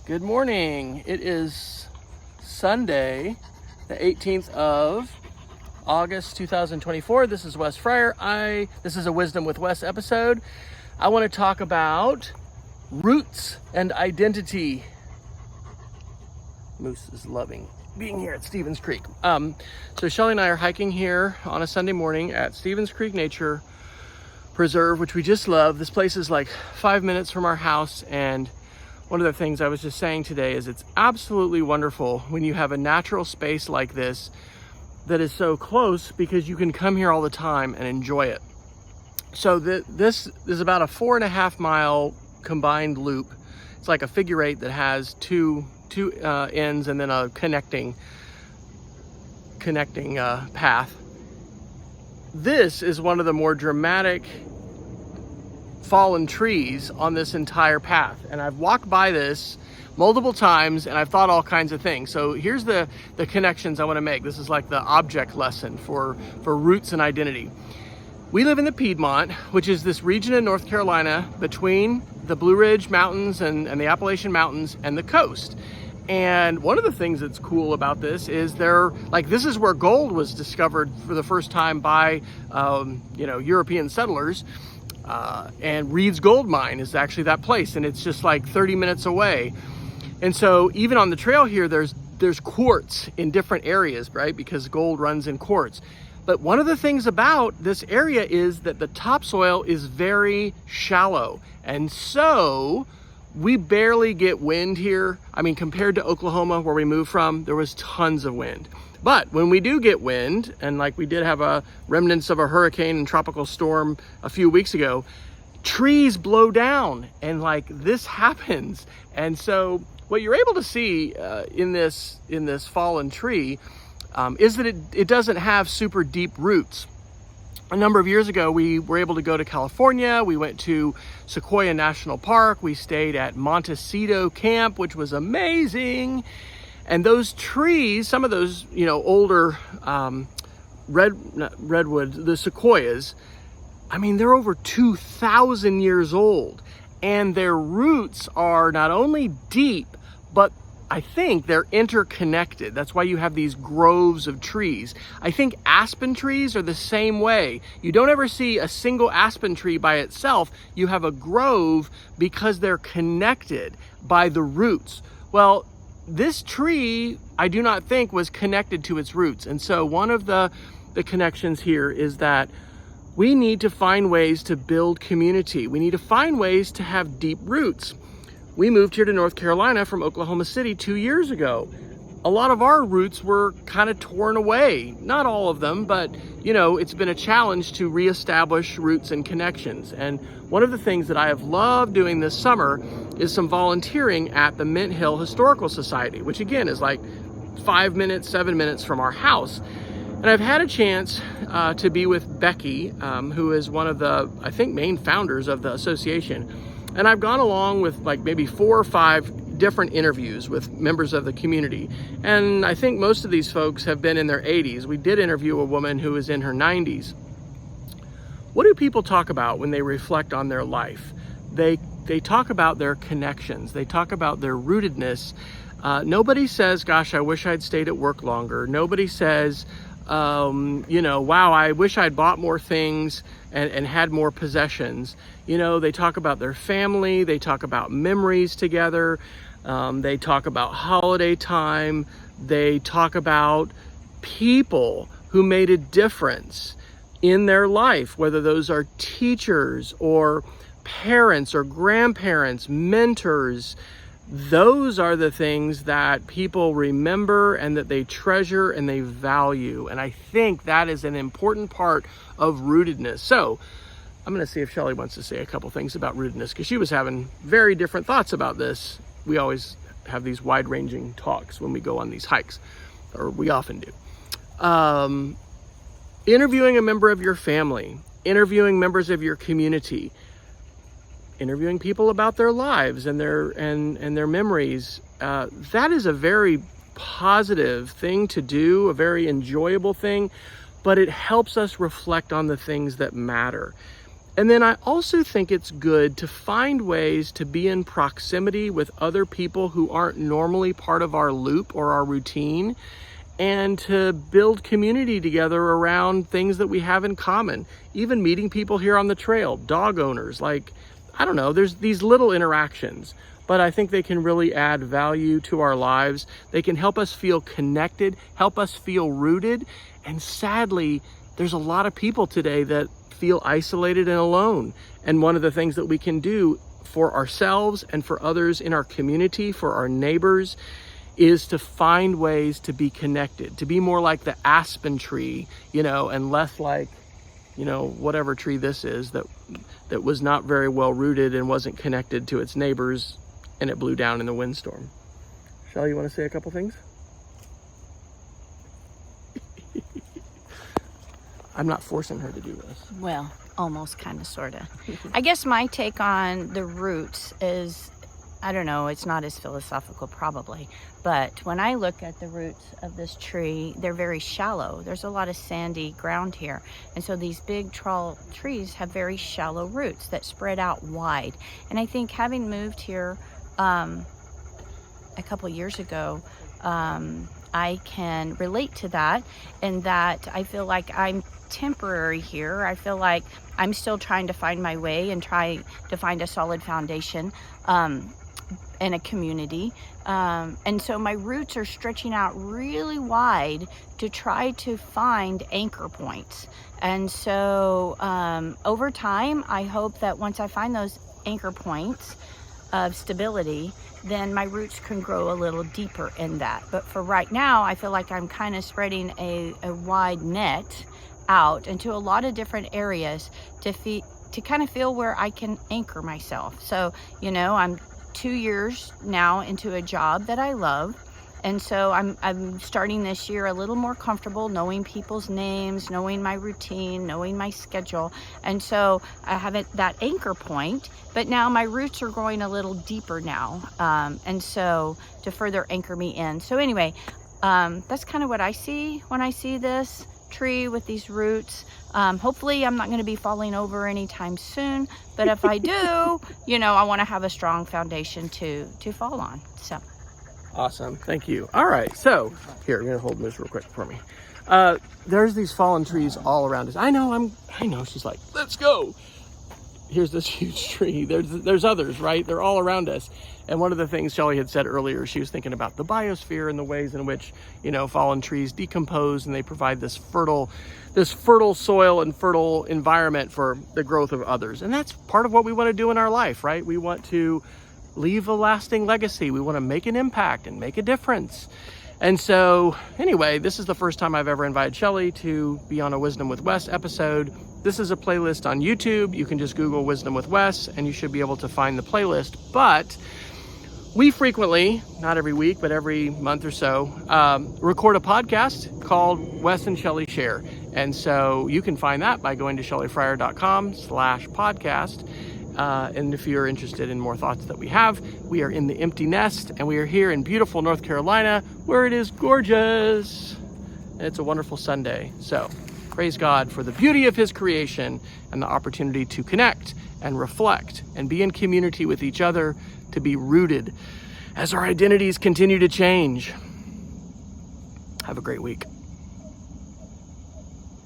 Good morning. It is Sunday, the 18th of August, 2024. This is Wes Fryer. This is a Wisdom with Wes episode. I want to talk about roots and identity. Moose is loving being here at Stevens Creek. So Shelly and I are hiking here on a Sunday morning at Stevens Creek Nature Preserve, which we just love. This place is like 5 minutes from our house, and one of the things I was just saying today is it's absolutely wonderful when you have a natural space like this that is so close, because you can come here all the time and enjoy it. So this is about a 4.5 mile combined loop. It's like a figure eight that has two ends and then a connecting path. This is one of the more dramatic fallen trees on this entire path, and I've walked by this multiple times and I've thought all kinds of things. So here's the connections I want to make. This is like the object lesson for roots and identity. We live in the Piedmont, which is this region in North Carolina between the Blue Ridge Mountains and the Appalachian Mountains and the coast. And one of the things that's cool about this is this is where gold was discovered for the first time by European settlers. And Reed's Gold Mine is actually that place, and it's just like 30 minutes away. And so even on the trail here, there's quartz in different areas, right? Because gold runs in quartz. But one of the things about this area is that the topsoil is very shallow. And so we barely get wind here. I mean, compared to Oklahoma, where we moved from, there was tons of wind. But when we do get wind, and like we did have a remnants of a hurricane and tropical storm a few weeks ago, trees blow down, and like this happens. And so what you're able to see in this fallen tree is that it doesn't have super deep roots. A number of years ago, we were able to go to California. We went to Sequoia National Park. We stayed at Montecito Camp, which was amazing. And those trees, some of those, older redwood, the sequoias, I mean, they're over 2,000 years old. And their roots are not only deep, but I think they're interconnected. That's why you have these groves of trees. I think aspen trees are the same way. You don't ever see a single aspen tree by itself. You have a grove because they're connected by the roots. Well, this tree, I do not think, was connected to its roots. And so one of the connections here is that we need to find ways to build community. We need to find ways to have deep roots. We moved here to North Carolina from Oklahoma City 2 years ago. A lot of our roots were kind of torn away. Not all of them, but it's been a challenge to reestablish roots and connections. And one of the things that I have loved doing this summer is some volunteering at the Mint Hill Historical Society, which again is like 7 minutes from our house. And I've had a chance to be with Becky, who is one of the, I think, main founders of the association. And I've gone along with like maybe 4 or 5 different interviews with members of the community. And I think most of these folks have been in their 80s. We did interview a woman who is in her 90s. What do people talk about when they reflect on their life? They talk about their connections. They talk about their rootedness. Nobody says, gosh, I wish I'd stayed at work longer. Nobody says, wow, I wish I'd bought more things and had more possessions. They talk about their family. They talk about memories together. They talk about holiday time. They talk about people who made a difference in their life, whether those are teachers or parents or grandparents, mentors. Those are the things that people remember and that they treasure and they value. And I think that is an important part of rootedness. So I'm going to see if Shelly wants to say a couple things about rootedness, because she was having very different thoughts about this. We always have these wide-ranging talks when we go on these hikes, or we often do. Interviewing a member of your family, interviewing members of your community, interviewing people about their lives and their memories. That is a very positive thing to do, a very enjoyable thing, but it helps us reflect on the things that matter. And then I also think it's good to find ways to be in proximity with other people who aren't normally part of our loop or our routine, and to build community together around things that we have in common. Even meeting people here on the trail, dog owners, like, I don't know, there's these little interactions, but I think they can really add value to our lives. They can help us feel connected, help us feel rooted. And sadly, there's a lot of people today that feel isolated and alone. And one of the things that we can do for ourselves and for others in our community, for our neighbors, is to find ways to be connected, to be more like the aspen tree, and less like, whatever tree this is that was not very well rooted and wasn't connected to its neighbors, and it blew down in the windstorm. Shelley, you want to say a couple things? I'm not forcing her to do this. Well, almost, kind of, sort of. I guess my take on the roots is, I don't know, it's not as philosophical probably, but when I look at the roots of this tree, they're very shallow. There's a lot of sandy ground here. And so these big tall trees have very shallow roots that spread out wide. And I think having moved here a couple years ago, I can relate to that, in that I feel like I'm temporary here. I feel like I'm still trying to find my way and try to find a solid foundation in a community. And so my roots are stretching out really wide to try to find anchor points. And so over time, I hope that once I find those anchor points of stability, then my roots can grow a little deeper in that. But for right now, I feel like I'm kind of spreading a wide net out into a lot of different areas to kind of feel where I can anchor myself. So, I'm 2 years now into a job that I love. And so I'm starting this year a little more comfortable knowing people's names, knowing my routine, knowing my schedule. And so I have that anchor point, but now my roots are growing a little deeper now. And so to further anchor me in. So anyway, that's kind of what I see when I see this tree with these roots. Hopefully I'm not going to be falling over anytime soon, but if I do, I want to have a strong foundation to fall on. So. Awesome. Thank you. All right. So here, I'm going to hold this real quick for me. There's these fallen trees all around us. I know. She's like, let's go. Here's this huge tree. There's others, right? They're all around us. And one of the things Shelley had said earlier, she was thinking about the biosphere and the ways in which, fallen trees decompose, and they provide this fertile soil and fertile environment for the growth of others. And that's part of what we want to do in our life, right? We want to leave a lasting legacy. We want to make an impact and make a difference. And so anyway, this is the first time I've ever invited Shelley to be on a Wisdom with Wes episode. This is a playlist on YouTube. You can just Google Wisdom with Wes and you should be able to find the playlist. But we frequently, not every week, but every month or so, record a podcast called Wes and Shelly Share. And so you can find that by going to shellyfryer.com/podcast. And if you're interested in more thoughts that we have, we are in the Empty Nest, and we are here in beautiful North Carolina, where it is gorgeous. And it's a wonderful Sunday. So praise God for the beauty of his creation and the opportunity to connect and reflect and be in community with each other, to be rooted as our identities continue to change. Have a great week.